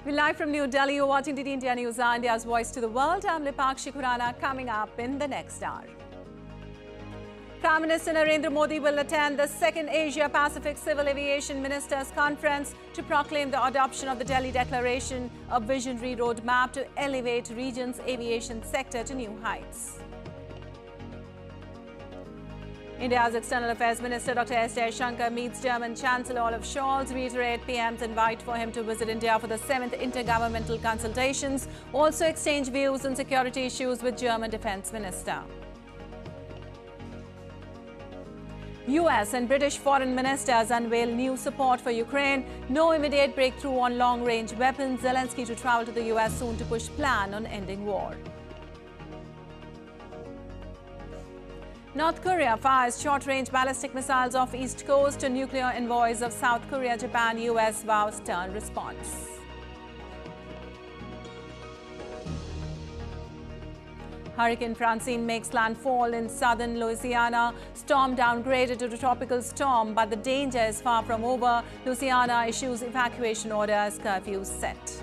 We're live from New Delhi. You're watching DD India News, India's voice to the world. I'm Lipakshi Khurana. Coming up in the next hour. Prime Minister Narendra Modi will attend the second Asia-Pacific Civil Aviation Ministers' Conference to proclaim the adoption of the Delhi Declaration, a visionary roadmap to elevate region's aviation sector to new heights. India's External Affairs Minister Dr. S. Jaishankar meets German Chancellor Olaf Scholz, reiterate PM's invite for him to visit India for the 7th intergovernmental consultations, also exchange views on security issues with German Defense Minister. US and British foreign ministers unveil new support for Ukraine. No immediate breakthrough on long-range weapons. Zelensky to travel to the US soon to push plan on ending war. North Korea fires short-range ballistic missiles off East Coast to nuclear envoys of South Korea, Japan. US vows stern response. Hurricane Francine makes landfall in southern Louisiana. Storm downgraded to a tropical storm, but the danger is far from over. Louisiana issues evacuation orders, curfews set.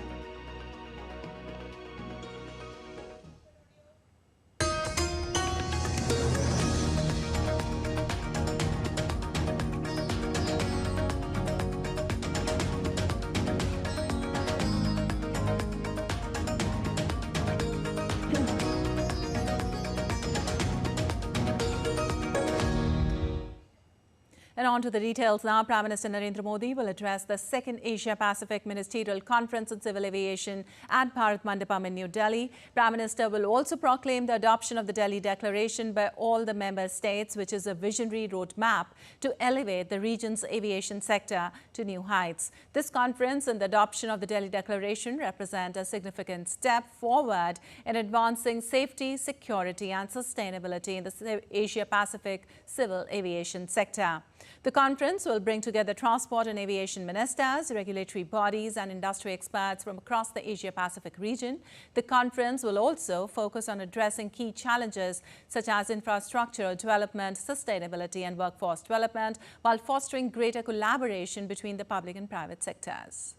And on to the details now. Prime Minister Narendra Modi will address the second Asia-Pacific Ministerial Conference on Civil Aviation at Bharat Mandapam in New Delhi. Prime Minister will also proclaim the adoption of the Delhi Declaration by all the member states, which is a visionary roadmap to elevate the region's aviation sector to new heights. This conference and the adoption of the Delhi Declaration represent a significant step forward in advancing safety, security and sustainability in the Asia-Pacific civil aviation sector. The conference will bring together transport and aviation ministers, regulatory bodies and industry experts from across the Asia-Pacific region. The conference will also focus on addressing key challenges such as infrastructural development, sustainability and workforce development, while fostering greater collaboration between the public and private sectors.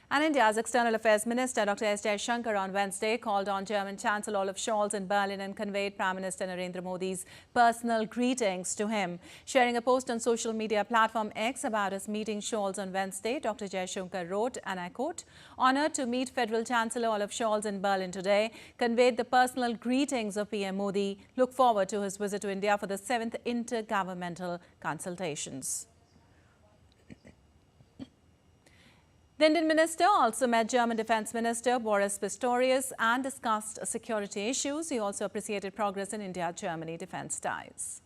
And India's External Affairs Minister Dr. S. Jaishankar on Wednesday called on German Chancellor Olaf Scholz in Berlin and conveyed Prime Minister Narendra Modi's personal greetings to him. Sharing a post on social media platform X about his meeting Scholz on Wednesday, Dr. Jaishankar wrote, and I quote, "Honored to meet Federal Chancellor Olaf Scholz in Berlin today, conveyed the personal greetings of PM Modi, look forward to his visit to India for the 7th intergovernmental consultations." The Indian minister also met German Defense Minister Boris Pistorius and discussed security issues. He also appreciated progress in India-Germany defense ties.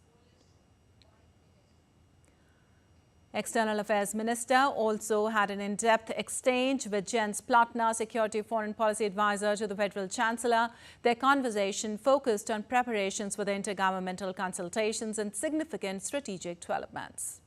External Affairs Minister also had an in-depth exchange with Jens Platner, Security Foreign Policy Advisor to the Federal Chancellor. Their conversation focused on preparations for the intergovernmental consultations and significant strategic developments.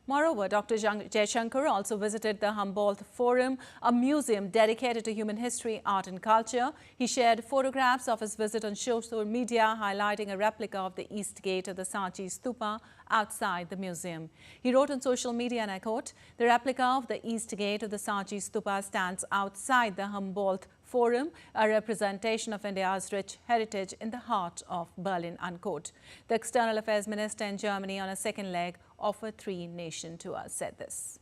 Moreover, Dr. Jaishankar also visited the Humboldt Forum, a museum dedicated to human history, art and culture. He shared photographs of his visit on social media, highlighting a replica of the East Gate of the Sanchi Stupa outside the museum. He wrote on social media, and I quote, "The replica of the East Gate of the Sanchi Stupa stands outside the Humboldt Forum, a representation of India's rich heritage in the heart of Berlin," unquote. The External Affairs Minister in Germany on a second leg of a three-nation tour said this.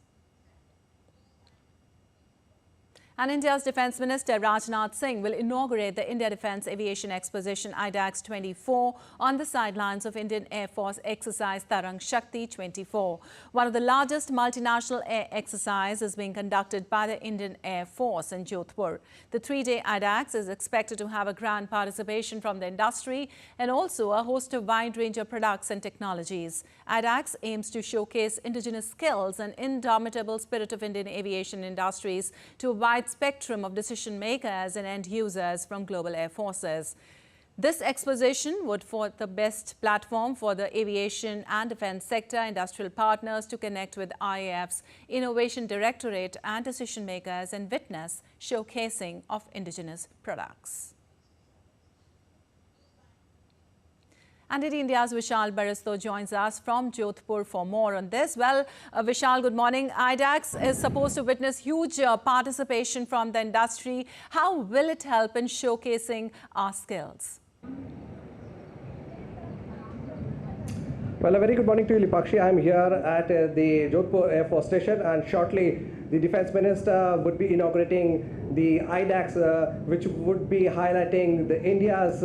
And India's Defence Minister Rajnath Singh will inaugurate the India Defence Aviation Exposition IDAX 24 on the sidelines of Indian Air Force exercise Tarang Shakti 24. One of the largest multinational air exercises is being conducted by the Indian Air Force in Jodhpur. The three-day IDAX is expected to have a grand participation from the industry and also a host of wide range of products and technologies. IDAX aims to showcase indigenous skills and indomitable spirit of Indian aviation industries to a wide spectrum of decision makers and end users from global air forces. This exposition would form the best platform for the aviation and defense sector industrial partners to connect with IAF's Innovation Directorate and decision makers and witness showcasing of indigenous products. And India's Vishal Barasto joins us from Jodhpur for more on this. Well, Vishal, good morning. IDAX is supposed to witness huge participation from the industry. How will it help in showcasing our skills? Well, a very good morning to you, Lipakshi. I'm here at the Jodhpur Air Force Station, and shortly the Defence Minister would be inaugurating the IDAX, which would be highlighting India's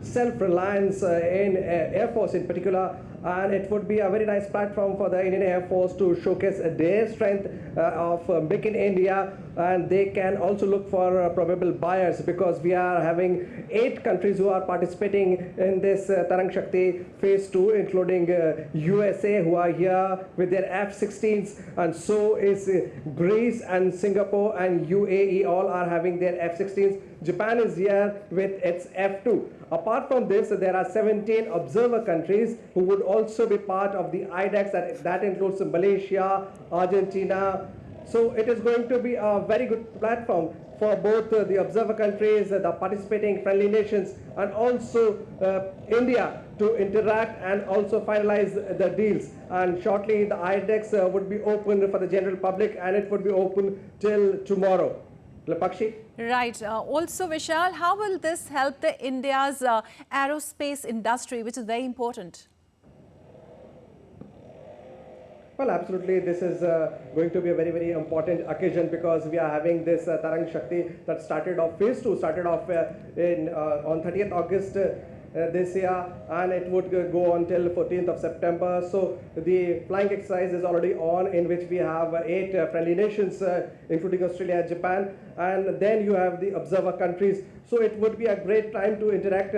self-reliance in Air Force in particular. And it would be a very nice platform for the Indian Air Force to showcase their strength of Make in India, and they can also look for probable buyers, because we are having 8 countries who are participating in this Tarang Shakti Phase 2, including USA, who are here with their F-16s, and so is Greece and Singapore and UAE, all are having their F-16s. Japan is here with its F-2. Apart from this, there are 17 observer countries who would also be part of the IDAX. That includes Malaysia, Argentina. So it is going to be a very good platform for both the observer countries, the participating friendly nations, and also India to interact and also finalize the deals. And shortly, the IDAX would be open for the general public, and it would be open till tomorrow. Lapakshi? Right. Also, Vishal, how will this help the India's aerospace industry, which is very important? Well, absolutely. This is going to be a very, very important occasion, because we are having this Tarang Shakti that started off, Phase 2 started off on 30th August this year, and it would go until 14th of September. So the flying exercise is already on, in which we have 8 friendly nations, including Australia and Japan, and then you have the observer countries. So it would be a great time to interact.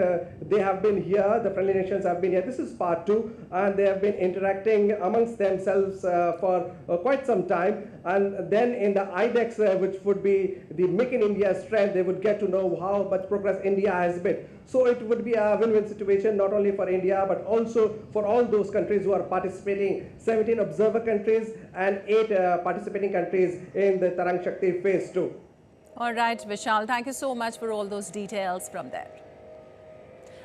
They have been here, the friendly nations have been here. This is part 2, and they have been interacting amongst themselves for quite some time. And then in the IDAX, which would be the Make in India strength, they would get to know how much progress India has made. So it would be a win-win situation, not only for India, but also for all those countries who are participating, 17 observer countries and 8 participating countries in the Tarang Shakti Phase 2. All right, Vishal, thank you so much for all those details from there.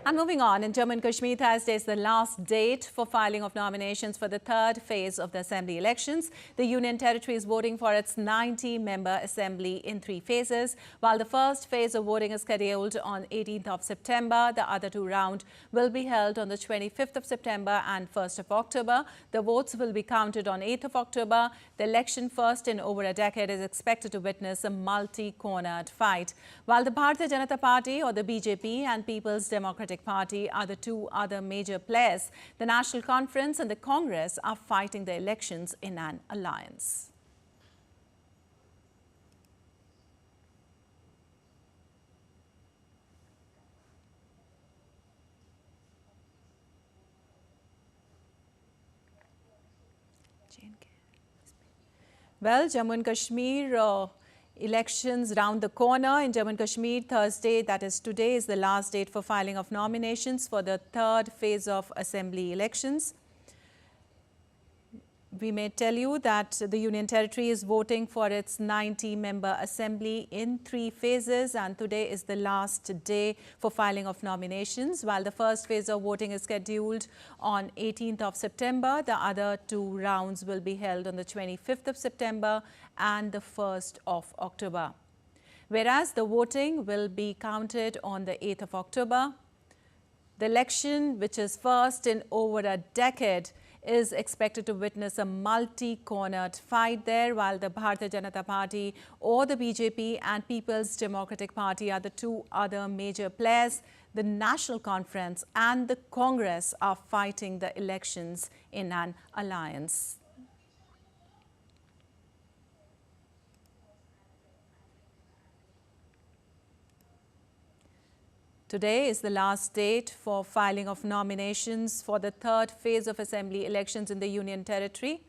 And moving on, in Jammu and Kashmir, Thursday is the last date for filing of nominations for the 3rd phase of the assembly elections. The Union Territory is voting for its 90-member assembly in 3 phases. While the first phase of voting is scheduled on 18th of September, the other 2 rounds will be held on the 25th of September and 1st of October. The votes will be counted on 8th of October. The election, first in over a decade, is expected to witness a multi-cornered fight. While the Bharatiya Janata Party, or the BJP, and People's Democratic Party are the 2 other major players, the National Conference and the Congress are fighting the elections in an alliance. Well, Jammu and Kashmir elections round the corner. In Jammu and Kashmir, Thursday, that is today, is the last date for filing of nominations for the 3rd phase of assembly elections. We may tell you that the Union Territory is voting for its 90-member assembly in 3 phases, and today is the last day for filing of nominations. While the first phase of voting is scheduled on 18th of September, the other 2 rounds will be held on the 25th of September and the 1st of October. Whereas the voting will be counted on the 8th of October. The election, which is first in over a decade, is expected to witness a multi-cornered fight there, while the Bharatiya Janata Party, or the BJP, and People's Democratic Party are the 2 other major players. The National Conference and the Congress are fighting the elections in an alliance. Today is the last date for filing of nominations for the 3rd phase of assembly elections in the Union Territory.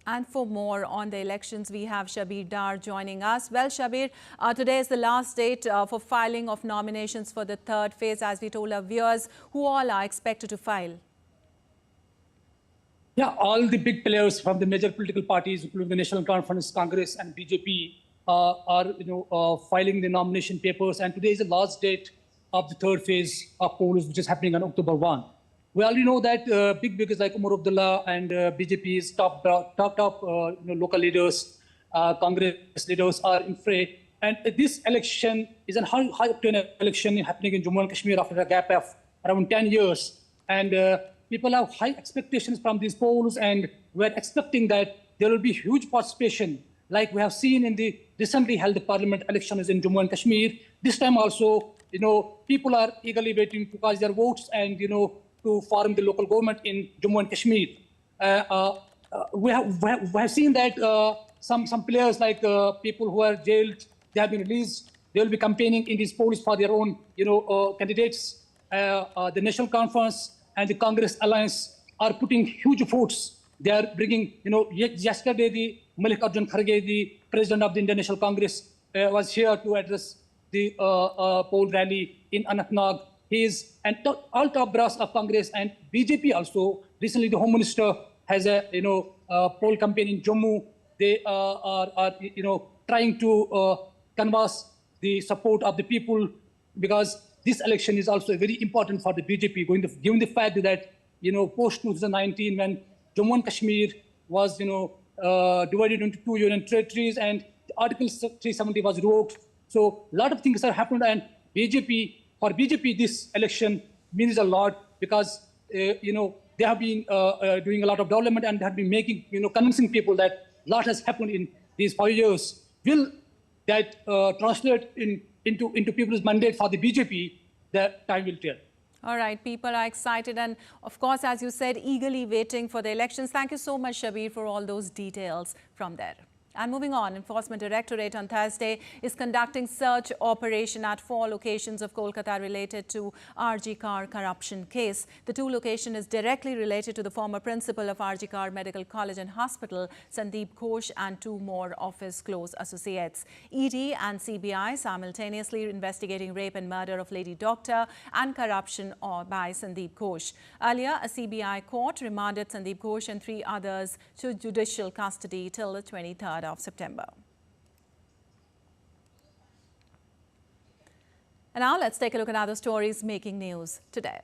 And for more on the elections, we have Shabir Dar joining us. Well, Shabir, today is the last date for filing of nominations for the 3rd phase, as we told our viewers, who all are expected to file. Yeah, all the big players from the major political parties, including the National Conference, Congress, and BJP, are filing the nomination papers, and today is the last date of the third phase of polls, which is happening on October 1. We already know that big figures like Umar Abdullah and BJP's top local leaders, Congress leaders are in fray. And this election is a high-octane election happening in Jammu and Kashmir after a gap of around 10 years. And people have high expectations from these polls, and we're expecting that there will be huge participation, like we have seen in the recently held parliament elections in Jammu and Kashmir. This time also, people are eagerly waiting to cast their votes and, to form the local government in Jammu and Kashmir. We have seen that some players, like people who are jailed, they have been released. They will be campaigning in these polls for their own, candidates. The National Conference and the Congress Alliance are putting huge efforts. They are bringing, yesterday the Malik Arjun Kharge, the president of the Indian National Congress, was here to address the poll rally in Anantnag. He is all top brass of Congress and BJP also. Recently, the Home Minister has a poll campaign in Jammu. They are trying to canvass the support of the people, because this election is also very important for the BJP, given the fact that post 2019, when Jammu and Kashmir was divided into 2 union territories and Article 370 was revoked. So a lot of things have happened, and for BJP this election means a lot, because they have been doing a lot of development and have been making convincing people that a lot has happened in these 5 years. Will that translate into people's mandate for the BJP? The time will tell. All right, people are excited and, of course, as you said, eagerly waiting for the elections. Thank you so much, Shabir, for all those details from there. And moving on, Enforcement Directorate on Thursday is conducting search operation at 4 locations of Kolkata related to RG Kar corruption case. The 2 locations is directly related to the former principal of RG Kar Medical College and Hospital, Sandeep Ghosh, and 2 more of his close associates. ED and CBI simultaneously investigating rape and murder of lady doctor and corruption by Sandeep Ghosh. Earlier, a CBI court remanded Sandeep Ghosh and 3 others to judicial custody till the 23rd of September. And now let's take a look at other stories making news today.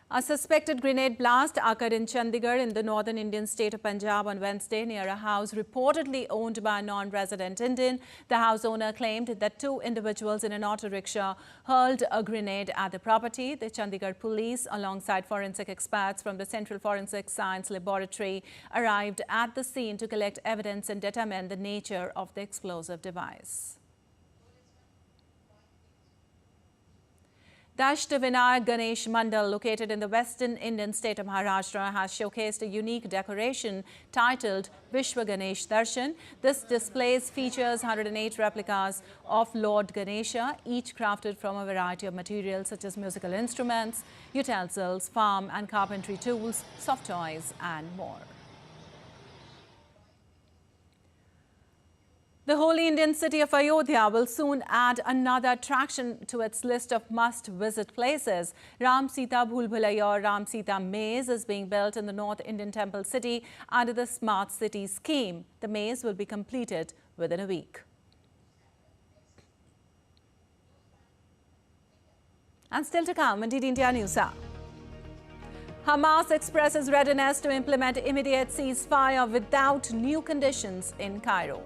A suspected grenade blast occurred in Chandigarh in the northern Indian state of Punjab on Wednesday near a house reportedly owned by a non-resident Indian. The house owner claimed that 2 individuals in an auto rickshaw hurled a grenade at the property. The Chandigarh police, alongside forensic experts from the Central Forensic Science Laboratory, arrived at the scene to collect evidence and determine the nature of the explosive device. The Ashtavinayak Ganesh Mandal, located in the western Indian state of Maharashtra, has showcased a unique decoration titled Vishwa Ganesh Darshan. This display features 108 replicas of Lord Ganesha, each crafted from a variety of materials such as musical instruments, utensils, farm and carpentry tools, soft toys, and more. The holy Indian city of Ayodhya will soon add another attraction to its list of must-visit places. Ram Sita Bhul Bhulaiya or Ram Sita Maze is being built in the North Indian temple city under the Smart City scheme. The maze will be completed within a week. And still to come on DD India News Hour. Hamas expresses readiness to implement immediate ceasefire without new conditions in Cairo.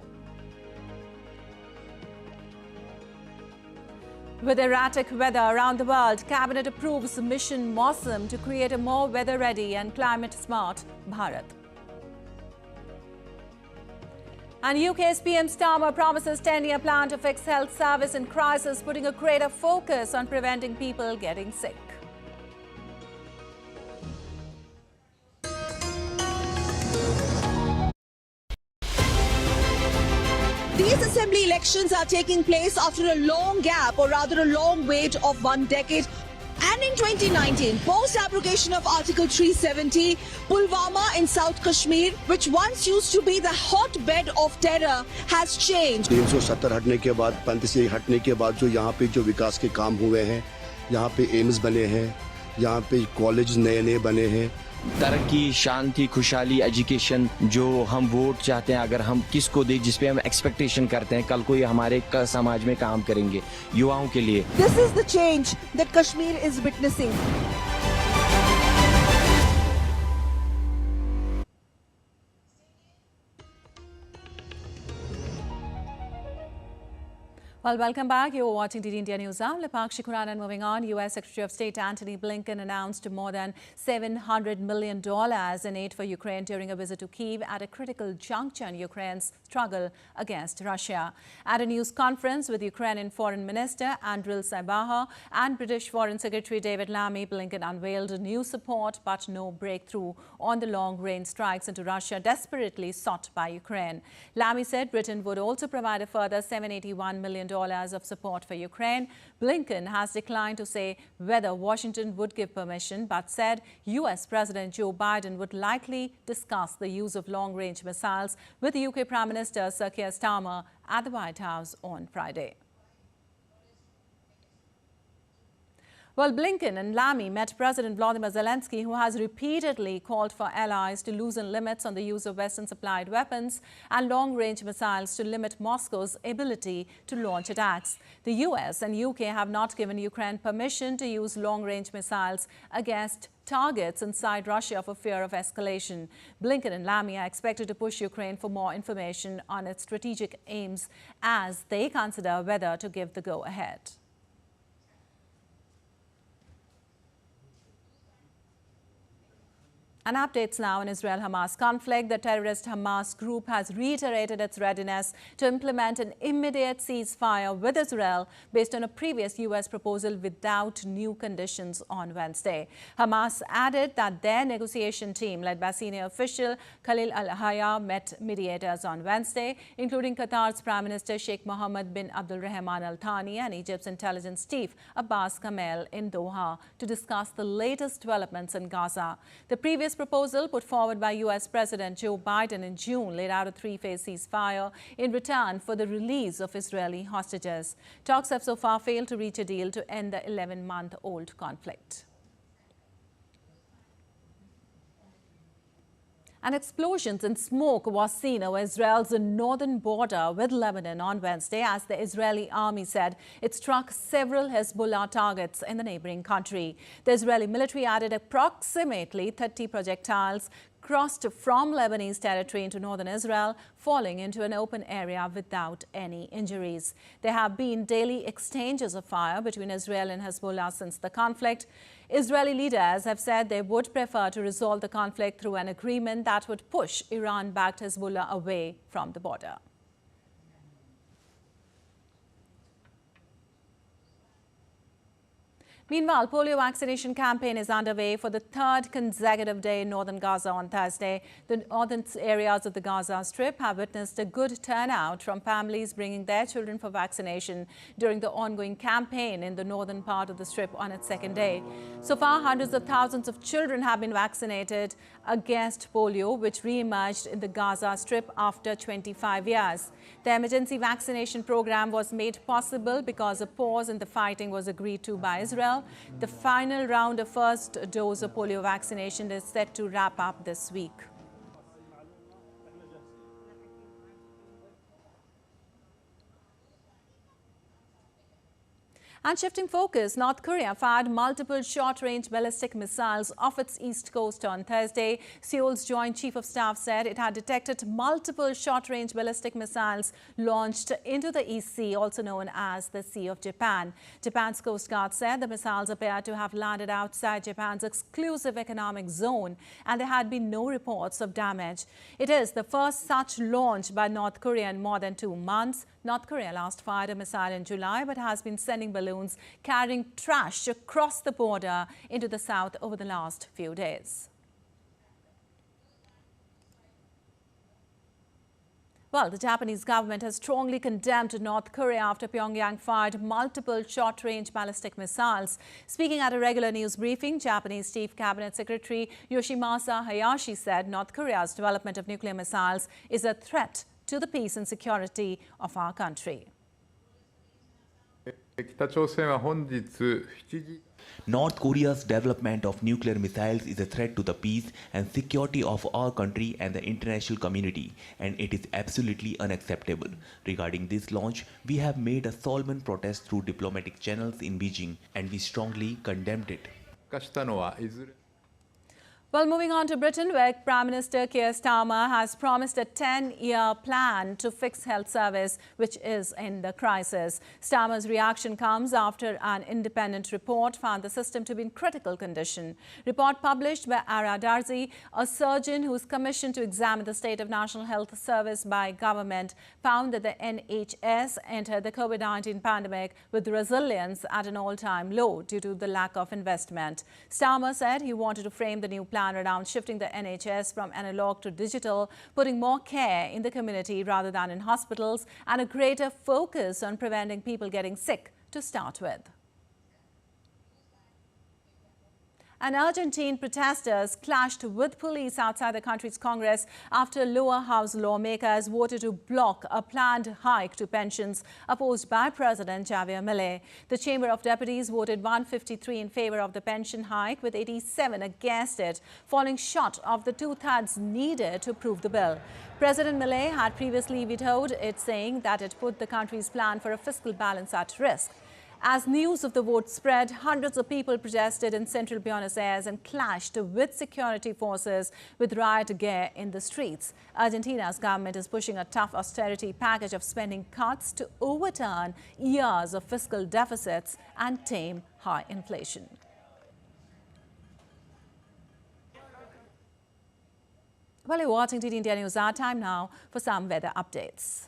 With erratic weather around the world, Cabinet approves mission Mausam to create a more weather-ready and climate-smart Bharat. And UK's PM Starmer promises 10-year plan to fix health service in crisis, putting a greater focus on preventing people getting sick. These assembly elections are taking place after a long gap, or rather a long wait of 1 decade. And in 2019, post-abrogation of Article 370, Pulwama in South Kashmir, which once used to be the hotbed of terror, has changed. 370 हटने के बाद, 35 हटने के बाद जो यहाँ पे जो विकास के काम हुए हैं, यहाँ पे एम्स बने हैं, यहाँ पे कॉलेज नए-नए बने हैं तरक्की, शांति, खुशहाली, एजुकेशन जो हम वोट चाहते हैं, अगर हम किसको दें, जिस पे हम एक्सपेक्टेशन करते हैं कल को ये हमारे समाज में काम करेंगे युवाओं के लिए. This is the change that Kashmir is witnessing. Well, welcome back. You're watching DD India News. I'm Lipakshi Kuran, and moving on, U.S. Secretary of State Antony Blinken announced more than $700 million in aid for Ukraine during a visit to Kyiv at a critical juncture in Ukraine's struggle against Russia. At a news conference with Ukrainian Foreign Minister Andriy Sybiha and British Foreign Secretary David Lammy, Blinken unveiled new support but no breakthrough on the long-range strikes into Russia desperately sought by Ukraine. Lammy said Britain would also provide a further $781 million of support for Ukraine. Blinken has declined to say whether Washington would give permission, but said U.S. President Joe Biden would likely discuss the use of long-range missiles with UK Prime Minister Sir Keir Starmer at the White House on Friday. Well, Blinken and Lammy met President Volodymyr Zelensky, who has repeatedly called for allies to loosen limits on the use of Western-supplied weapons and long-range missiles to limit Moscow's ability to launch attacks. The US and UK have not given Ukraine permission to use long-range missiles against targets inside Russia for fear of escalation. Blinken and Lammy are expected to push Ukraine for more information on its strategic aims as they consider whether to give the go-ahead. And updates now on Israel-Hamas conflict. The terrorist Hamas group has reiterated its readiness to implement an immediate ceasefire with Israel based on a previous U.S. proposal without new conditions on Wednesday. Hamas added that their negotiation team, led by senior official Khalil al-Hayya, met mediators on Wednesday, including Qatar's Prime Minister Sheikh Mohammed bin Abdul Rahman Al Thani and Egypt's intelligence chief Abbas Kamel in Doha to discuss the latest developments in Gaza. The previous proposal put forward by U.S. President Joe Biden in June laid out a three-phase ceasefire in return for the release of Israeli hostages. Talks have so far failed to reach a deal to end the 11-month-old conflict. And explosions and smoke was seen over Israel's northern border with Lebanon on Wednesday as the Israeli army said it struck several Hezbollah targets in the neighboring country. The Israeli military added approximately 30 projectiles crossed from Lebanese territory into northern Israel, falling into an open area without any injuries. There have been daily exchanges of fire between Israel and Hezbollah since the conflict. Israeli leaders have said they would prefer to resolve the conflict through an agreement that would push Iran-backed Hezbollah away from the border. Meanwhile, polio vaccination campaign is underway for the third consecutive day in northern Gaza on Thursday. The northern areas of the Gaza Strip have witnessed a good turnout from families bringing their children for vaccination during the ongoing campaign in the northern part of the Strip on its second day. So far, hundreds of thousands of children have been vaccinated against polio, which re-emerged in the Gaza Strip after 25 years. The emergency vaccination program was made possible because a pause in the fighting was agreed to by Israel. The final round of first dose of polio vaccination is set to wrap up this week. And shifting focus, North Korea fired multiple short-range ballistic missiles off its east coast on Thursday. Seoul's Joint Chief of Staff said it had detected multiple short-range ballistic missiles launched into the East Sea, also known as the Sea of Japan. Japan's Coast Guard said the missiles appear to have landed outside Japan's exclusive economic zone, and there had been no reports of damage. It is the first such launch by North Korea in more than 2 months. North Korea last fired a missile in July, but has been sending balloons carrying trash across the border into the south over the last few days. Well, the Japanese government has strongly condemned North Korea after Pyongyang fired multiple short-range ballistic missiles. Speaking at a regular news briefing, Japanese Chief Cabinet Secretary Yoshimasa Hayashi said North Korea's development of nuclear missiles is a threat to the peace and security of our country. North Korea's development of nuclear missiles is a threat to the peace and security of our country and the international community, and it is absolutely unacceptable. Regarding this launch, we have made a solemn protest through diplomatic channels in Beijing, and we strongly condemned it. Well, moving on to Britain, where Prime Minister Keir Starmer has promised a 10-year plan to fix health service, which is in the crisis. Starmer's reaction comes after an independent report found the system to be in critical condition. Report published by Ara Darzi, a surgeon who is commissioned to examine the state of national health service by government, found that the NHS entered the COVID-19 pandemic with resilience at an all-time low due to the lack of investment. Starmer said he wanted to frame the new plan around shifting the NHS from analog to digital, putting more care in the community rather than in hospitals, and a greater focus on preventing people getting sick to start with. And Argentine protesters clashed with police outside the country's Congress after lower house lawmakers voted to block a planned hike to pensions opposed by President Javier Milei. The Chamber of Deputies voted 153 in favor of the pension hike, with 87 against it, falling short of the two-thirds needed to approve the bill. President Milei had previously vetoed it, saying that it put the country's plan for a fiscal balance at risk. As news of the vote spread, hundreds of people protested in central Buenos Aires and clashed with security forces with riot gear in the streets. Argentina's government is pushing a tough austerity package of spending cuts to overturn years of fiscal deficits and tame high inflation. Well, you're watching TT India News. Our time now for some weather updates.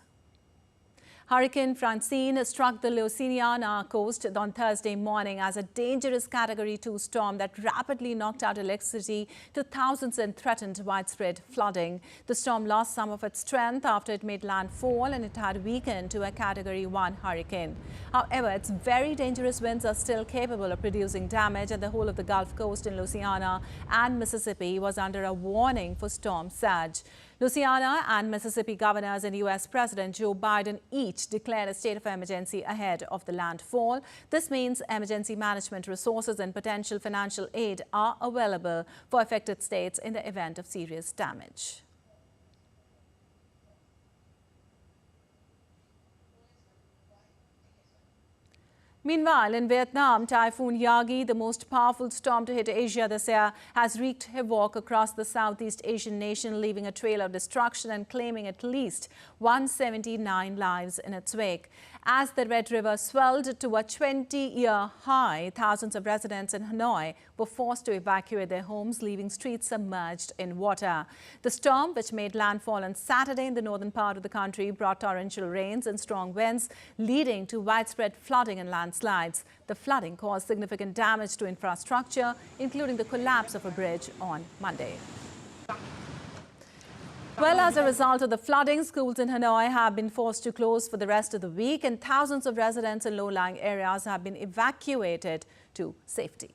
Hurricane Francine struck the Louisiana coast on Thursday morning as a dangerous Category 2 storm that rapidly knocked out electricity to thousands and threatened widespread flooding. The storm lost some of its strength after it made landfall, and it had weakened to a Category 1 hurricane. However, its very dangerous winds are still capable of producing damage, and the whole of the Gulf Coast in Louisiana and Mississippi was under a warning for storm surge. Louisiana and Mississippi governors and U.S. President Joe Biden each declared a state of emergency ahead of the landfall. This means emergency management resources and potential financial aid are available for affected states in the event of serious damage. Meanwhile, in Vietnam, Typhoon Yagi, the most powerful storm to hit Asia this year, has wreaked havoc across the Southeast Asian nation, leaving a trail of destruction and claiming at least 179 lives in its wake. As the Red River swelled to a 20-year high, thousands of residents in Hanoi were forced to evacuate their homes, leaving streets submerged in water. The storm, which made landfall on Saturday in the northern part of the country, brought torrential rains and strong winds, leading to widespread flooding and landslides. The flooding caused significant damage to infrastructure, including the collapse of a bridge on Monday. Well, as a result of the flooding, schools in Hanoi have been forced to close for the rest of the week, and thousands of residents in low-lying areas have been evacuated to safety.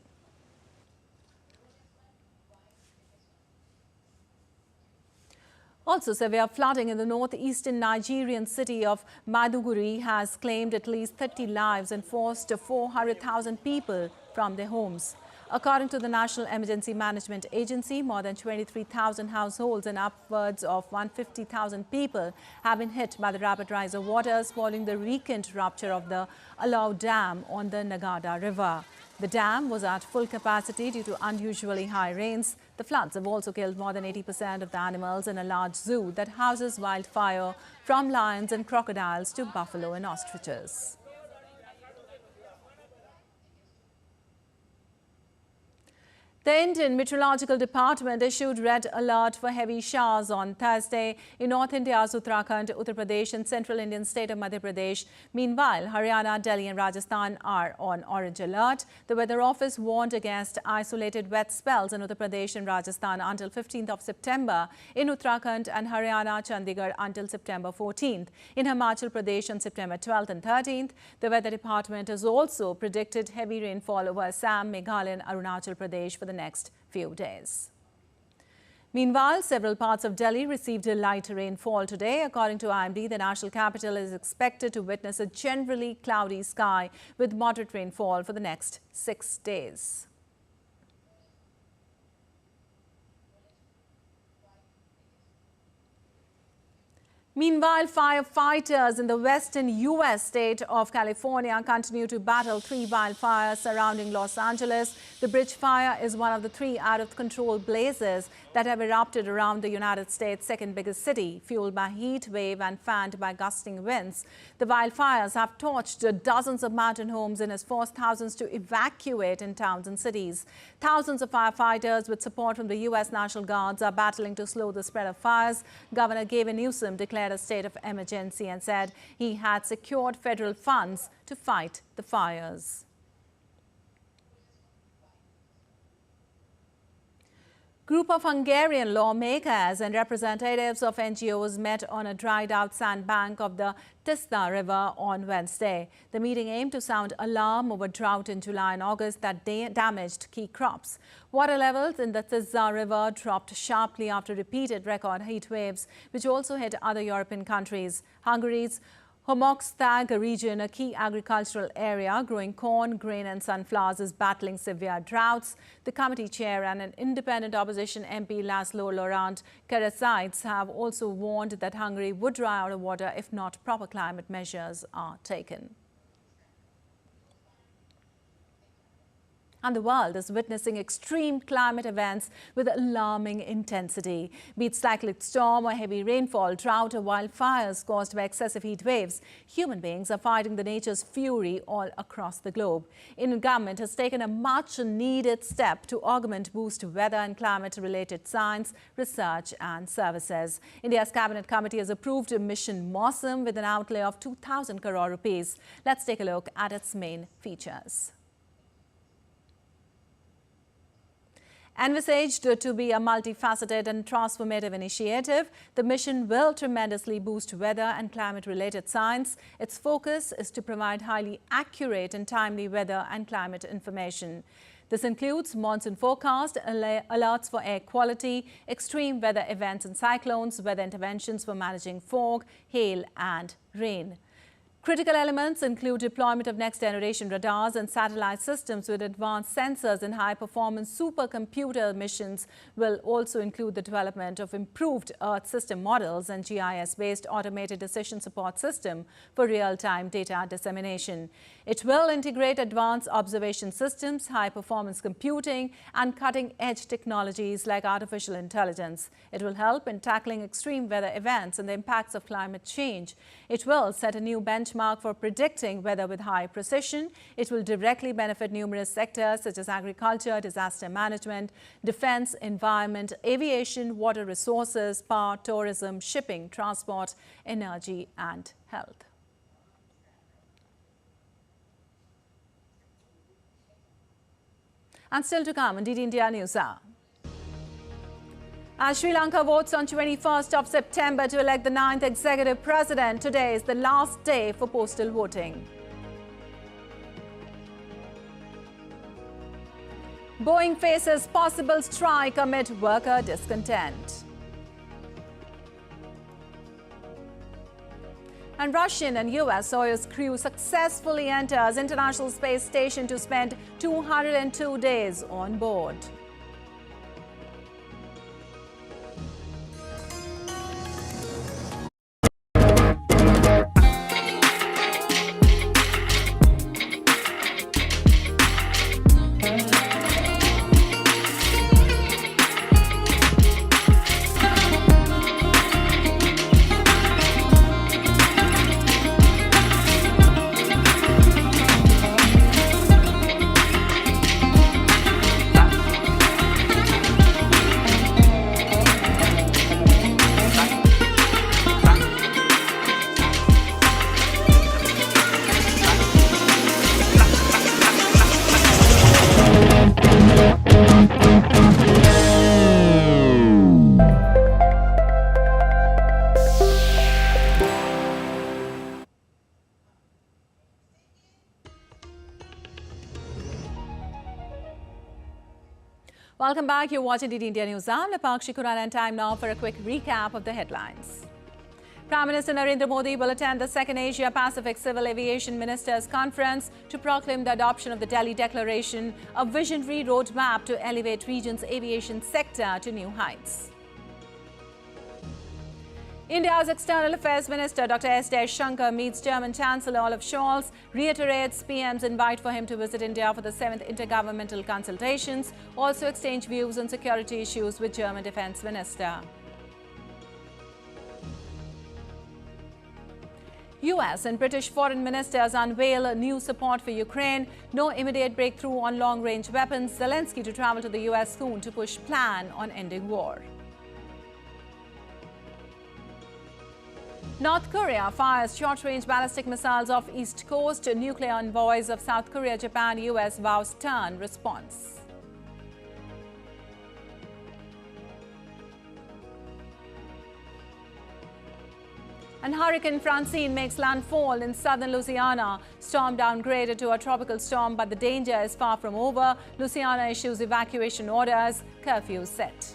Also, severe flooding in the northeastern Nigerian city of Maiduguri has claimed at least 30 lives and forced 400,000 people from their homes. According to the National Emergency Management Agency, more than 23,000 households and upwards of 150,000 people have been hit by the rapid rise of waters following the recent rupture of the Alau Dam on the Nagada River. The dam was at full capacity due to unusually high rains. The floods have also killed more than 80% of the animals in a large zoo that houses wildfire, from lions and crocodiles to buffalo and ostriches. The Indian Meteorological Department issued red alert for heavy showers on Thursday in North India's Uttarakhand, Uttar Pradesh and central Indian state of Madhya Pradesh. Meanwhile, Haryana, Delhi and Rajasthan are on orange alert. The Weather Office warned against isolated wet spells in Uttar Pradesh and Rajasthan until 15th of September, in Uttarakhand and Haryana, Chandigarh until September 14th. In Himachal Pradesh on September 12th and 13th, the Weather Department has also predicted heavy rainfall over Assam, Meghalaya and Arunachal Pradesh for the next few days. Meanwhile, several parts of Delhi received a light rainfall today. According to IMD, the national capital is expected to witness a generally cloudy sky with moderate rainfall for the next 6 days. Meanwhile, firefighters in the western U.S. state of California continue to battle 3 wildfires surrounding Los Angeles. The bridge fire is one of the 3 out-of-control blazes that have erupted around the United States' second biggest city, fueled by heat wave and fanned by gusting winds. The wildfires have torched dozens of mountain homes and has forced thousands to evacuate in towns and cities. Thousands of firefighters with support from the U.S. National Guards are battling to slow the spread of fires. Governor Gavin Newsom declared a state of emergency and said he had secured federal funds to fight the fires. Group of Hungarian lawmakers and representatives of NGOs met on a dried-out sandbank of the Tisza River on Wednesday. The meeting aimed to sound alarm over drought in July and August that damaged key crops. Water levels in the Tisza River dropped sharply after repeated record heat waves, which also hit other European countries. Hungary's Homokstag region, a key agricultural area growing corn, grain and sunflowers, is battling severe droughts. The committee chair and an independent opposition MP, Laszlo Laurent Keresztes, have also warned that Hungary would dry out of water if not proper climate measures are taken. And the world is witnessing extreme climate events with alarming intensity. Be it cyclonic storm or heavy rainfall, drought or wildfires caused by excessive heat waves, human beings are fighting the nature's fury all across the globe. Indian government has taken a much-needed step to augment, boost weather and climate-related science, research and services. India's Cabinet Committee has approved a mission Mausam with an outlay of 2,000 crore rupees. Let's take a look at its main features. Envisaged to be a multifaceted and transformative initiative, the mission will tremendously boost weather and climate-related science. Its focus is to provide highly accurate and timely weather and climate information. This includes monsoon forecast, alerts for air quality, extreme weather events and cyclones, weather interventions for managing fog, hail and rain. Critical elements include deployment of next-generation radars and satellite systems with advanced sensors and high-performance supercomputer missions. Will also include the development of improved Earth system models and GIS-based automated decision support system for real-time data dissemination. It will integrate advanced observation systems, high-performance computing, and cutting-edge technologies like artificial intelligence. It will help in tackling extreme weather events and the impacts of climate change. It will set a new benchmark for predicting weather with high precision. It will directly benefit numerous sectors such as agriculture, disaster management, defense, environment, aviation, water resources, power, tourism, shipping, transport, energy and health. And still to come on DD India News Hour. As Sri Lanka votes on 21st of September to elect the 9th executive president, today is the last day for postal voting. Boeing faces possible strike amid worker discontent. And Russian and US Soyuz crew successfully enters International Space Station to spend 202 days on board. Welcome back. You're watching DD India News. I'm Napakshi Kuran, and time now for a quick recap of the headlines. Prime Minister Narendra Modi will attend the second Asia-Pacific Civil Aviation Ministers' Conference to proclaim the adoption of the Delhi Declaration, a visionary roadmap to elevate region's aviation sector to new heights. India's External Affairs Minister Dr. S. Jaishankar meets German Chancellor Olaf Scholz, reiterates PM's invite for him to visit India for the 7th intergovernmental consultations, also exchange views on security issues with German Defense Minister. US and British foreign ministers unveil new support for Ukraine. No immediate breakthrough on long-range weapons. Zelensky to travel to the US soon to push plan on ending war. North Korea fires short-range ballistic missiles off East Coast. Nuclear envoys of South Korea, Japan, US vow stern response. And Hurricane Francine makes landfall in southern Louisiana. Storm downgraded to a tropical storm, but the danger is far from over. Louisiana issues evacuation orders. Curfew set.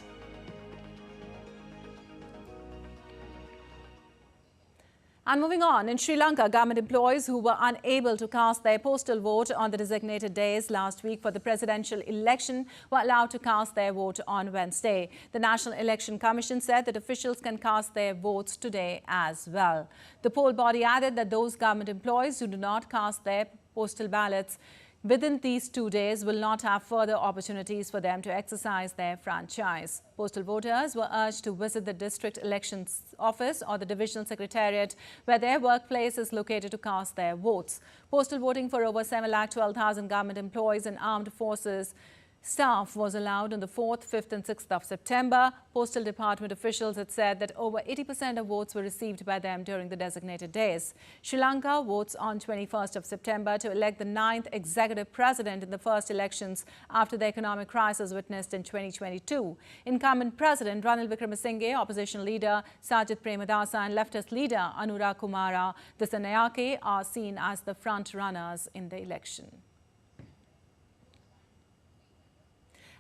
And moving on, in Sri Lanka, government employees who were unable to cast their postal vote on the designated days last week for the presidential election were allowed to cast their vote on Wednesday. The National Election Commission said that officials can cast their votes today as well. The poll body added that those government employees who do not cast their postal ballots within these 2 days will not have further opportunities for them to exercise their franchise. Postal voters were urged to visit the district elections office or the divisional secretariat where their workplace is located to cast their votes. Postal voting for over 7,12,000 government employees and armed forces staff was allowed on the 4th, 5th and 6th of September. Postal Department officials had said that over 80% of votes were received by them during the designated days. Sri Lanka votes on 21st of September to elect the 9th executive president in the first elections after the economic crisis witnessed in 2022. Incumbent President Ranil Wickremesinghe, opposition leader Sajid Premadasa and leftist leader Anurag Kumara Dissanayake are seen as the front runners in the election.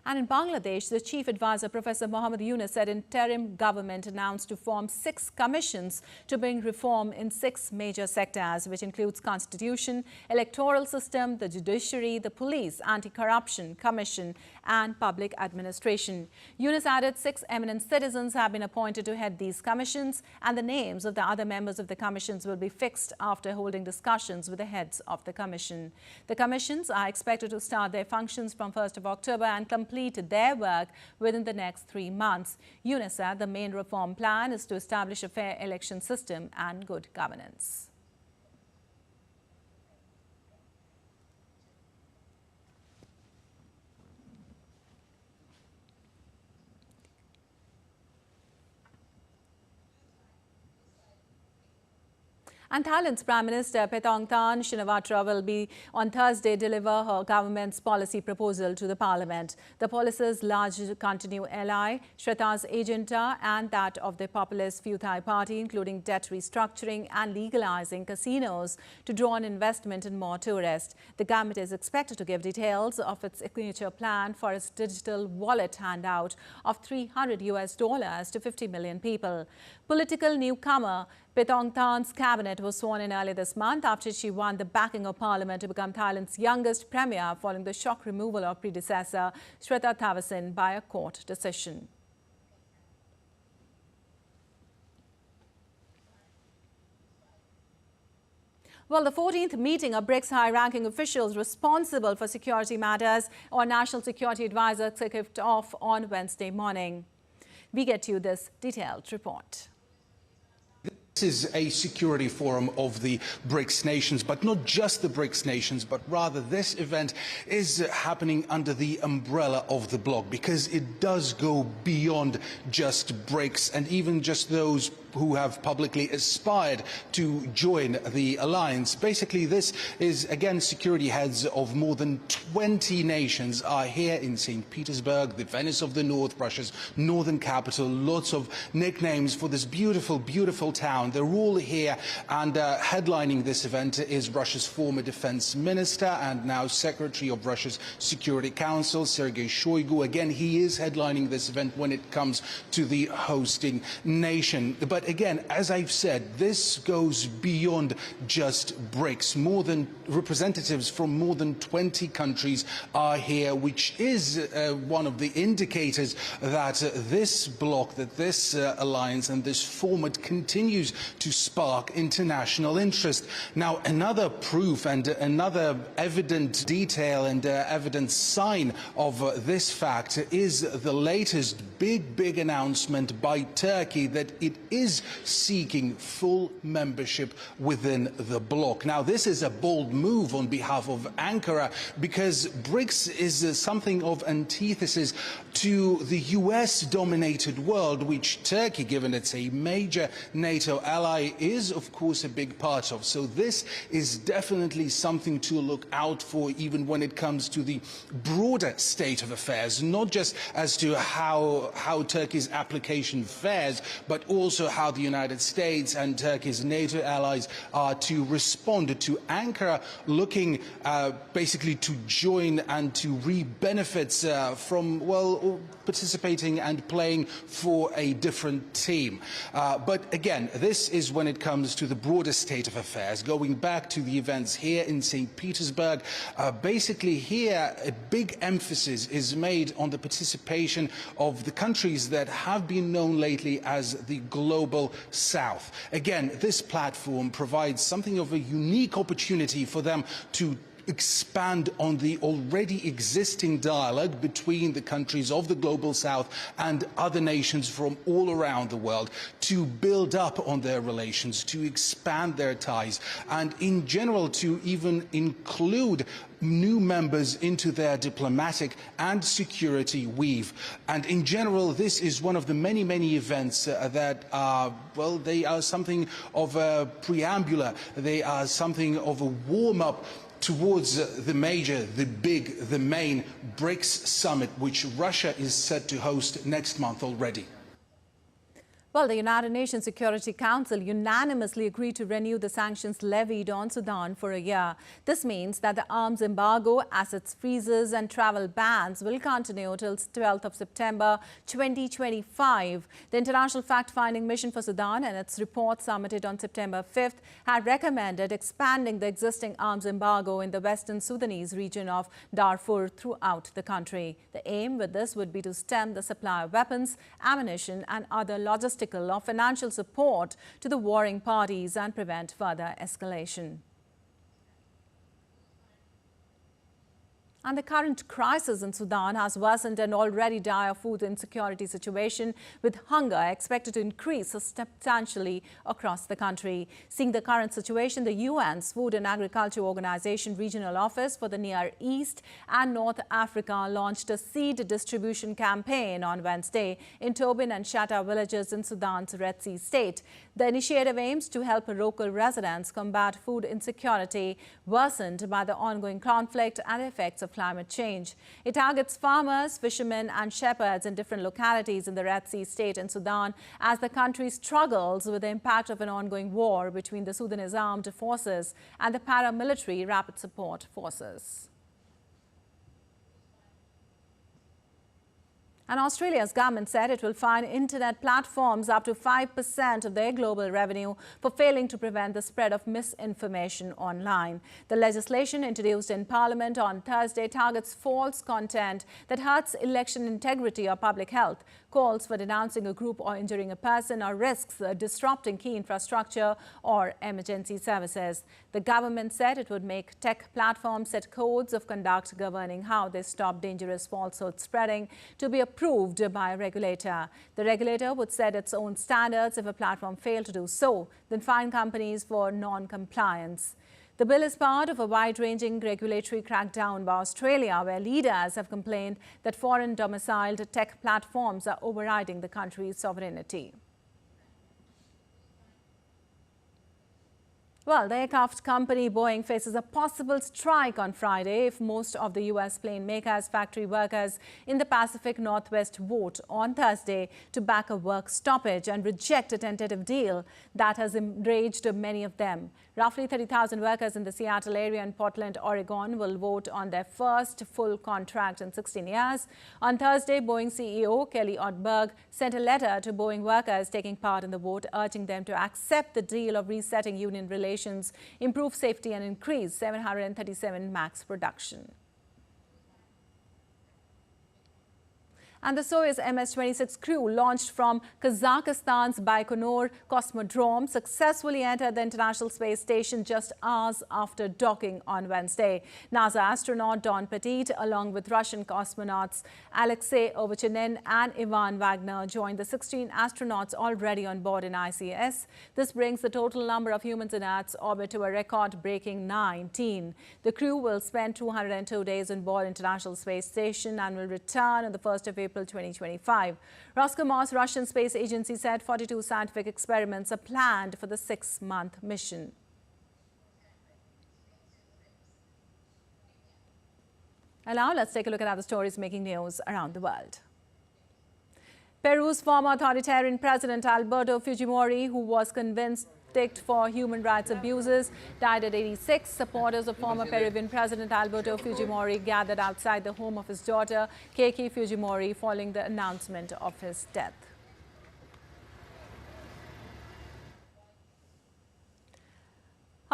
And in Bangladesh, the chief advisor, Professor Mohammad Yunus, said interim government announced to form 6 commissions to bring reform in 6 major sectors, which includes constitution, electoral system, the judiciary, the police, anti-corruption commission, and public administration. Yunus added 6 eminent citizens have been appointed to head these commissions, and the names of the other members of the commissions will be fixed after holding discussions with the heads of the commission. The commissions are expected to start their functions from 1st of October and complete their work within the next 3 months. Yunus said the main reform plan is to establish a fair election system and good governance. And Thailand's Prime Minister Paetongtarn Shinawatra will be on Thursday deliver her government's policy proposal to the Parliament. The policy's large continued ally, Shreta's Agenda, and that of the populist Pheu Thai Party, including debt restructuring and legalizing casinos to draw on investment in more tourists. The government is expected to give details of its signature plan for its digital wallet handout of $300 to 50 million people. Political newcomer Paetongtarn's cabinet was sworn in earlier this month after she won the backing of Parliament to become Thailand's youngest premier following the shock removal of predecessor Srettha Thavisin by a court decision. Well, the 14th meeting of BRICS high-ranking officials responsible for security matters or National Security Advisor kicked off on Wednesday morning. We get you this detailed report. This is a security forum of the BRICS nations, but not just the BRICS nations, but rather this event is happening under the umbrella of the bloc because it does go beyond just BRICS and even just those who have publicly aspired to join the alliance. Basically, this is, again, security heads of more than 20 nations are here in St. Petersburg, the Venice of the North, Russia's northern capital. Lots of nicknames for this beautiful, beautiful town. They're all here, and headlining this event is Russia's former defense minister and now secretary of Russia's Security Council, Sergei Shoigu. Again, he is headlining this event when it comes to the hosting nation. But again, as I've said, this goes beyond just BRICS. More than representatives from more than 20 countries are here, which is one of the indicators that this bloc, that this alliance and this format continues to spark international interest. Now, another proof and another evident detail and evident sign of this fact is the latest big announcement by Turkey that it is seeking full membership within the bloc. Now, this is a bold move on behalf of Ankara because BRICS is something of antithesis to the US-dominated world, which Turkey, given it's a major NATO ally, is of course a big part of. So this is definitely something to look out for, even when it comes to the broader state of affairs, not just as to how Turkey's application fares, but also how the United States and Turkey's NATO allies are to respond to Ankara looking basically to join and to reap benefits from, well, participating and playing for a different team. But again, this is when it comes to the broader state of affairs. Going back to the events here in St. Petersburg, basically here a big emphasis is made on the participation of the countries that have been known lately as the Global South. Again, this platform provides something of a unique opportunity for them to expand on the already existing dialogue between the countries of the Global South and other nations from all around the world, to build up on their relations, to expand their ties, and in general to even include new members into their diplomatic and security weave. And in general, this is one of the many events that are, well, they are something of a preambular, they are something of a warm-up towards the major, the big, the main BRICS summit, which Russia is set to host next month already. Well, the United Nations Security Council unanimously agreed to renew the sanctions levied on Sudan for a year. This means that the arms embargo, assets freezes and travel bans will continue till 12th of September 2025. The International Fact-Finding Mission for Sudan and its report submitted on September 5th had recommended expanding the existing arms embargo in the western Sudanese region of Darfur throughout the country. The aim with this would be to stem the supply of weapons, ammunition and other logistical or financial support to the warring parties and prevent further escalation. And the current crisis in Sudan has worsened an already dire food insecurity situation, with hunger expected to increase substantially across the country. Seeing the current situation, the UN's Food and Agriculture Organization Regional Office for the Near East and North Africa launched a seed distribution campaign on Wednesday in Tobin and Shatta villages in Sudan's Red Sea state. The initiative aims to help local residents combat food insecurity worsened by the ongoing conflict and effects of climate change. It targets farmers, fishermen and shepherds in different localities in the Red Sea state in Sudan as the country struggles with the impact of an ongoing war between the Sudanese armed forces and the paramilitary rapid support forces. And Australia's government said it will fine internet platforms up to 5% of their global revenue for failing to prevent the spread of misinformation online. The legislation introduced in Parliament on Thursday targets false content that hurts election integrity or public health, calls for denouncing a group or injuring a person, or risks disrupting key infrastructure or emergency services. The government said it would make tech platforms set codes of conduct governing how they stop dangerous falsehoods spreading to be approved by a regulator. The regulator would set its own standards if a platform failed to do so, then fine companies for non-compliance. The bill is part of a wide-ranging regulatory crackdown by Australia, where leaders have complained that foreign domiciled tech platforms are overriding the country's sovereignty. Well, the aircraft company Boeing faces a possible strike on Friday if most of the U.S. plane makers' factory workers in the Pacific Northwest vote on Thursday to back a work stoppage and reject a tentative deal that has enraged many of them. Roughly 30,000 workers in the Seattle area and Portland, Oregon will vote on their first full contract in 16 years. On Thursday, Boeing CEO Kelly Ortberg sent a letter to Boeing workers taking part in the vote, urging them to accept the deal of resetting union relations, improve safety and increase 737 MAX production. And the Soyuz MS-26 crew, launched from Kazakhstan's Baikonur Cosmodrome, successfully entered the International Space Station just hours after docking on Wednesday. NASA astronaut Don Petit, along with Russian cosmonauts Alexei Ovechinin and Ivan Wagner, joined the 16 astronauts already on board in ICS. This brings the total number of humans in Earth's orbit to a record-breaking 19. The crew will spend 202 days on board International Space Station and will return on the 1st of April 2025. Roscosmos, Russian space agency, said 42 scientific experiments are planned for the 6-month mission. And now let's take a look at other stories making news around the world. Peru's former authoritarian president Alberto Fujimori, who was convicted for human rights abuses, died at 86. Supporters of former Peruvian President Alberto Fujimori gathered outside the home of his daughter, Keiki Fujimori, following the announcement of his death.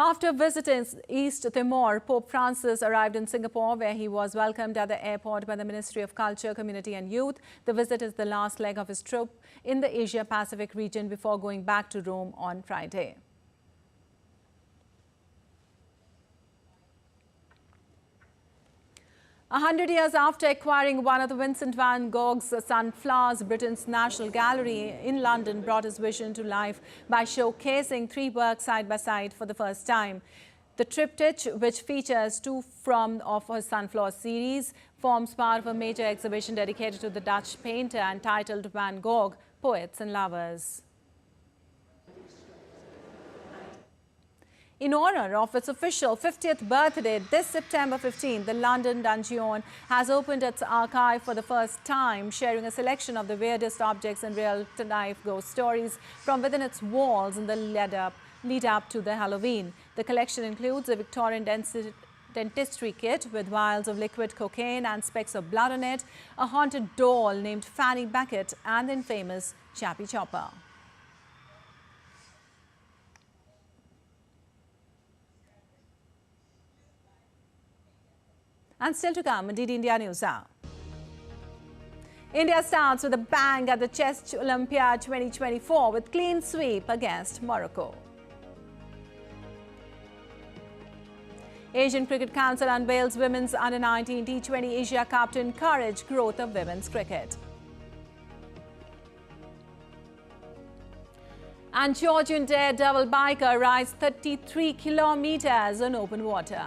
After visiting East Timor, Pope Francis arrived in Singapore, where he was welcomed at the airport by the Ministry of Culture, Community and Youth. The visit is the last leg of his trip in the Asia-Pacific region before going back to Rome on Friday. A 100 years after acquiring one of the Vincent van Gogh's sunflowers, Britain's National Gallery in London brought his vision to life by showcasing 3 works side by side for the first time. The triptych, which features 2 of her sunflower series, forms part of a major exhibition dedicated to the Dutch painter entitled Van Gogh, Poets and Lovers. In honor of its official 50th birthday, this September 15, the London Dungeon has opened its archive for the first time, sharing a selection of the weirdest objects and real-life ghost stories from within its walls in the lead up to the Halloween. The collection includes a Victorian dentistry kit with vials of liquid cocaine and specks of blood on it, a haunted doll named Fanny Beckett, and the infamous Chappie Chopper. And still to come, DD India News Hour. India starts with a bang at the Chess Olympiad 2024 with clean sweep against Morocco. Asian Cricket Council unveils Women's Under-19 T20 Asia Cup to encourage growth of women's cricket. And Georgian daredevil biker rides 33 kilometers on open water.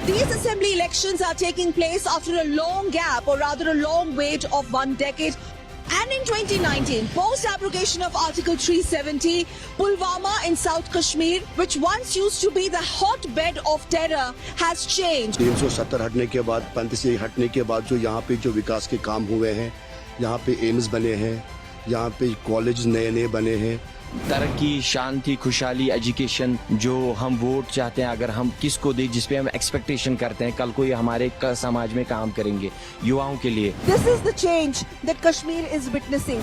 These assembly elections are taking place after a long gap, or rather a long wait of 1 decade. And in 2019, post-abrogation of Article 370, Pulwama in South Kashmir, which once used to be the hotbed of terror, has changed. 370 हटने के बाद, 35 हटने के बाद जो यहाँ पे जो विकास के काम हुए हैं, यहाँ पे एम्स बने हैं, यहाँ पे कॉलेज नए-नए बने हैं. तरक्की, शांति, खुशहाली, एजुकेशन, जो हम वोट चाहते हैं, अगर हम किसको दें, जिस पे हम एक्सपेक्टेशन करते हैं, कल को ये हमारे समाज में काम करेंगे, युवाओं के लिए. This is the change that Kashmir is witnessing.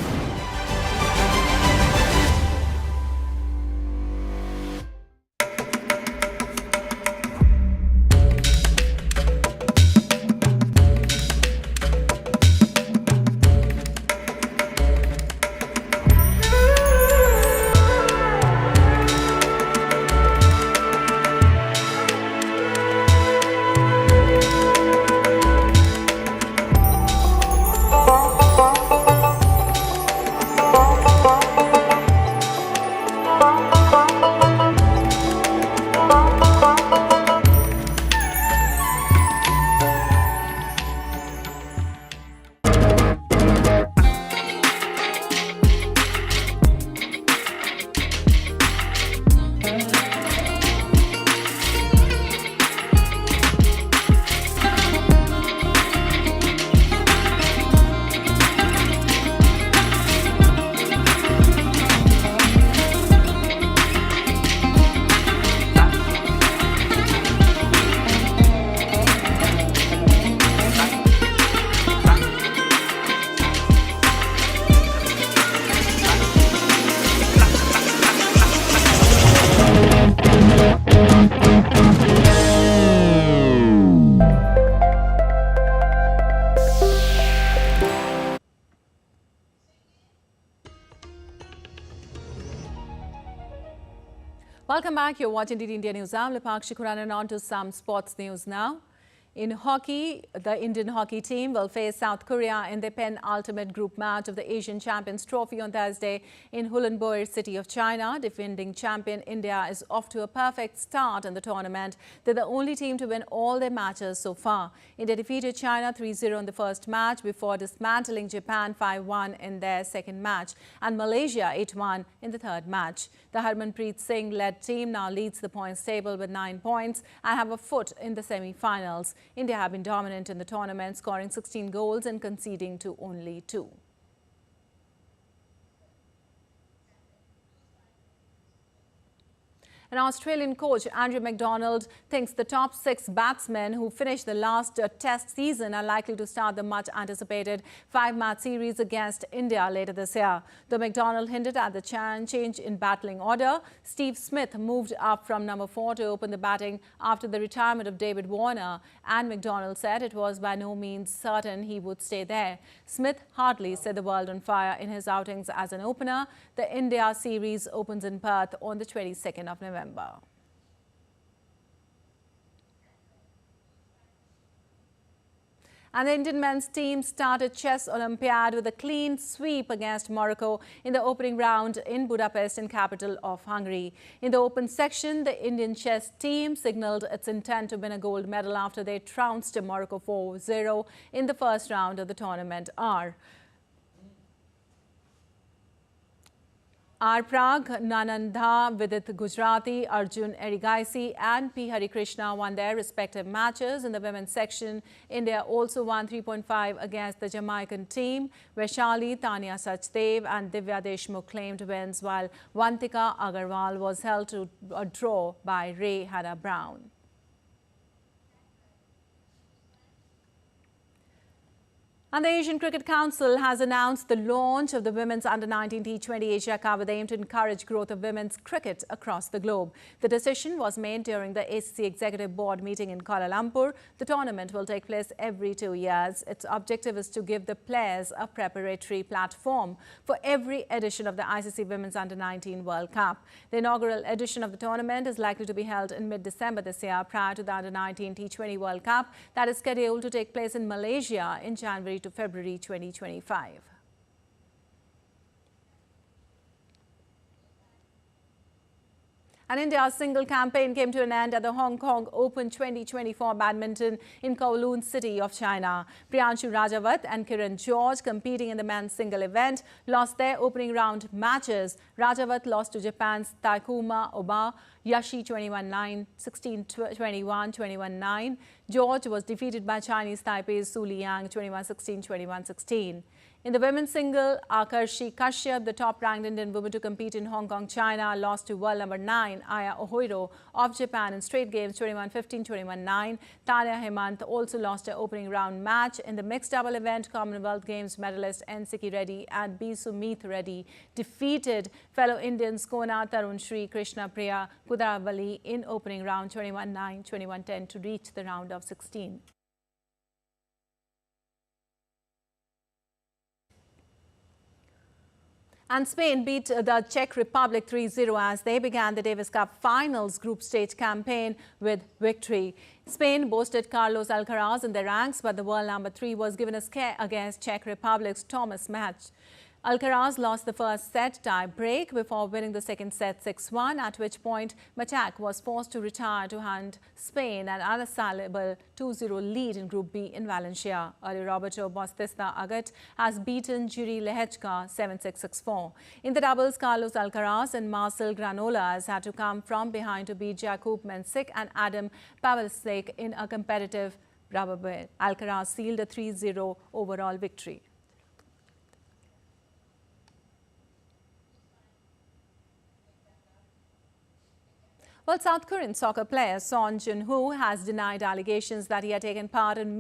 Welcome back. You're watching DD India News. I'm Lipakshi Khuranan. On to some sports news now. In hockey, the Indian hockey team will face South Korea in their penultimate group match of the Asian Champions Trophy on Thursday in Ulaanbaatar city of China. Defending champion India is off to a perfect start in the tournament. They're the only team to win all their matches so far. India defeated China 3-0 in the first match before dismantling Japan 5-1 in their second match and Malaysia 8-1 in the third match. The Harmanpreet Singh-led team now leads the points table with 9 points and have a foot in the semi-finals. India have been dominant in the tournament, scoring 16 goals and conceding to only 2. An Australian coach, Andrew McDonald, thinks the top 6 batsmen who finished the last test season are likely to start the much-anticipated 5-match series against India later this year. Though McDonald hinted at the change in battling order, Steve Smith moved up from number 4 to open the batting after the retirement of David Warner, and McDonald said it was by no means certain he would stay there. Smith hardly set the world on fire in his outings as an opener. The India series opens in Perth on the 22nd of November. And the Indian men's team started Chess Olympiad with a clean sweep against Morocco in the opening round in Budapest, in capital of Hungary. In the open section, the Indian chess team signalled its intent to win a gold medal after they trounced Morocco 4-0 in the first round of the tournament. Prague, Nananda, Vidit Gujarati, Arjun Erigaisi and P. Harikrishna won their respective matches. In the women's section, India also won 3.5 against the Jamaican team. Vaishali, Tanya Sachdev and Divya Deshmukh claimed wins, while Vantika Agarwal was held to a draw by Ray Hannah Brown. And the Asian Cricket Council has announced the launch of the Women's Under-19 T20 Asia Cup with the aim to encourage growth of women's cricket across the globe. The decision was made during the ACC Executive Board meeting in Kuala Lumpur. The tournament will take place every 2 years. Its objective is to give the players a preparatory platform for every edition of the ICC Women's Under-19 World Cup. The inaugural edition of the tournament is likely to be held in mid-December this year, prior to the Under-19 T20 World Cup that is scheduled to take place in Malaysia in January to February 2025. And India's single campaign came to an end at the Hong Kong Open 2024 badminton in Kowloon City of China. Priyanshu Rajawat and Kiran George, competing in the men's single event, lost their opening round matches. Rajawat lost to Japan's Takuma Oba Yashi 21-9, 16-21, 21-9. George was defeated by Chinese Taipei's Su Liang 21-16, 21-16. In the women's single, Akarshi Kashyap, the top-ranked Indian woman to compete in Hong Kong, China, lost to world number 9, Aya Ohoiro of Japan in straight games 21-15, 21-9. Tanya Hemant also lost her opening round match. In the mixed double event, Commonwealth Games medalist N. Siki Reddy and B. Sumit Reddy defeated fellow Indians Kona Tarun Shri Krishna Priya Kudaravali in opening round 21-9, 21-10 to reach the round of 16. And Spain beat the Czech Republic 3-0 as they began the Davis Cup Finals group stage campaign with victory. Spain boasted Carlos Alcaraz in their ranks, but the world number 3 was given a scare against Czech Republic's Thomas Match. Alcaraz lost the first set tie-break before winning the second set 6-1, at which point Machak was forced to retire to hand Spain an unassailable 2-0 lead in Group B in Valencia. Early Roberto Bautista Agut has beaten Jiri Lehechka 7-6, 6-4. In the doubles, Carlos Alcaraz and Marcel Granollers had to come from behind to beat Jakub Mensik and Adam Pavelcik in a competitive rubber bid. Alcaraz sealed a 3-0 overall victory. Well, South Korean soccer player Son Jun-ho has denied allegations that he had taken part in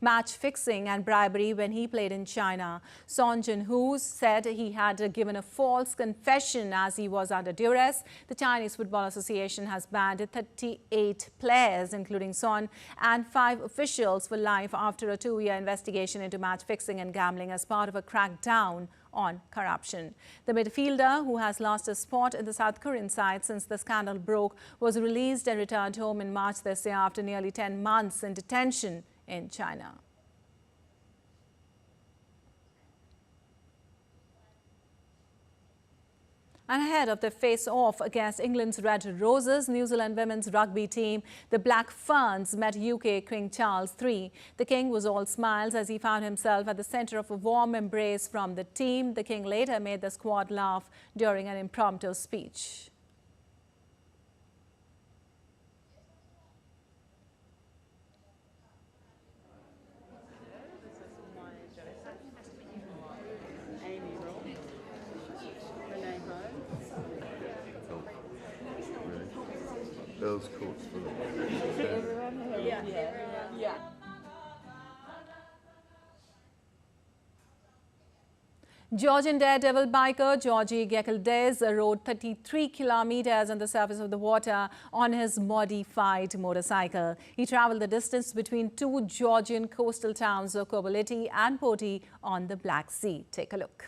match fixing and bribery when he played in China. Son Jun-ho said he had given a false confession as he was under duress. The Chinese Football Association has banned 38 players, including Son, and 5 officials for life after a 2-year investigation into match fixing and gambling as part of a crackdown on corruption. The midfielder, who has lost his spot in the South Korean side since the scandal broke, was released and returned home in March this year after nearly 10 months in detention in China. And ahead of the face-off against England's Red Roses, New Zealand women's rugby team, the Black Ferns, met UK King Charles III. The King was all smiles as he found himself at the centre of a warm embrace from the team. The King later made the squad laugh during an impromptu speech. Those coats for them. Yeah. Georgian daredevil biker Georgi Gekildez rode 33 kilometers on the surface of the water on his modified motorcycle. He traveled the distance between two Georgian coastal towns of Kobaliti and Poti on the Black Sea. Take a look.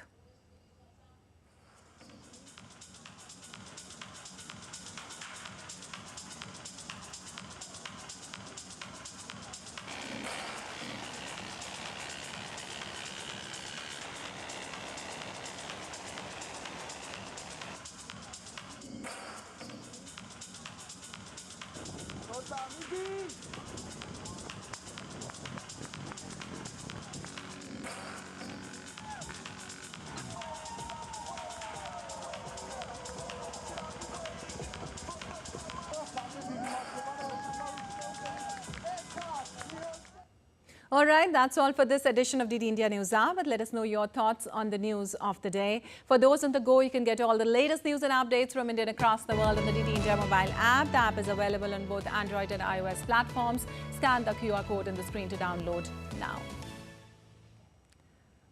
All right, that's all for this edition of DD India News Hour. But let us know your thoughts on the news of the day. For those on the go, you can get all the latest news and updates from India and across the world on the DD India mobile app. The app is available on both Android and iOS platforms. Scan the QR code on the screen to download now.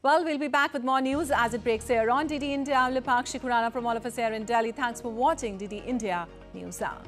Well, we'll be back with more news as it breaks here on DD India. I'm Lipakshi Khurana from all of us here in Delhi. Thanks for watching DD India News Hour.